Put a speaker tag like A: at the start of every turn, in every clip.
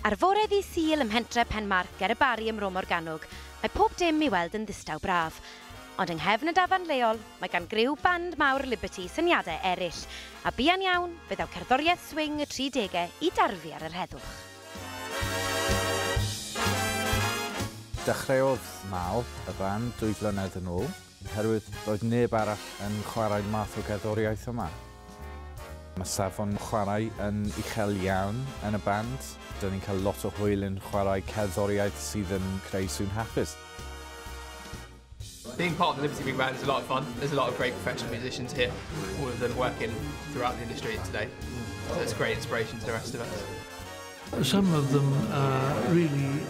A: Ar fore ddydd Sul ym Mhentre Penmarc ger y Bari ym Mro Morgannwg, mae pob dim i weld yn ddistaw braf. Ond yng nghefn y dafarn leol, mae gan griw band Mawr Liberty syniadau eraill, a buan iawn fe ddaw cerddoriaeth swing y 30au i darfu ar yr heddwch.
B: Dechreuodd Mawr y band 2 flynedd yn ôl, oherwydd roedd neb arall yn chwarae'r math o gerddoriaeth yma. Mae safon chwarae yn uchel iawn yn y band. Dyn ni'n cael lot o hwyl yn chwarae cerddoriaeth sydd yn creu sŵn hapus.
C: Being part of the Liberty Big Band is a lot of fun. There's a lot of great professional musicians here, all of them working throughout the industry today. So it's a great inspiration to the rest of us.
D: Some of them are really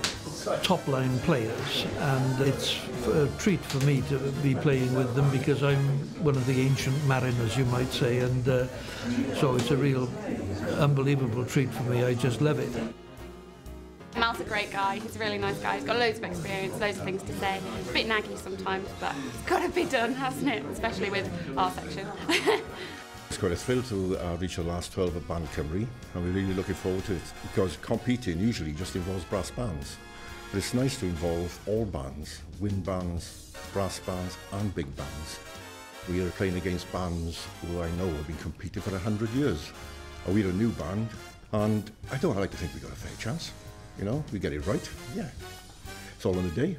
D: top-line players, and it's a treat for me to be playing with them because I'm one of the ancient mariners, you might say, and so it's a real unbelievable treat for me. I just love it.
E: Mal's a great guy, he's a really nice guy, he's got loads of experience, loads of things to say. A bit naggy sometimes, but it's got to be done, hasn't it? Especially with our section.
F: It's quite a thrill to reach the last 12 at Band Cymru, and we're really looking forward to it, because competing usually just involves brass bands. But it's nice to involve all bands, wind bands, brass bands and big bands. We are playing against bands who I know have been competing for 100 years. And we're a new band, and I like to think we got a fair chance. You know, we get it right, yeah. It's all in the day.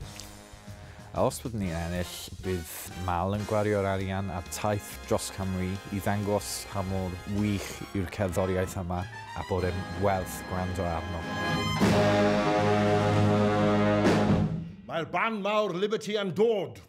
B: A os byddwn ni'n ennill, bydd Mal yn gwario'r arian a taith dros Cymru I ddangos pa mor wych yw'r cerddoriaeth yma a bod e'n werth gwrando arno.
F: Mae'r band Mawr Liberty yn dod.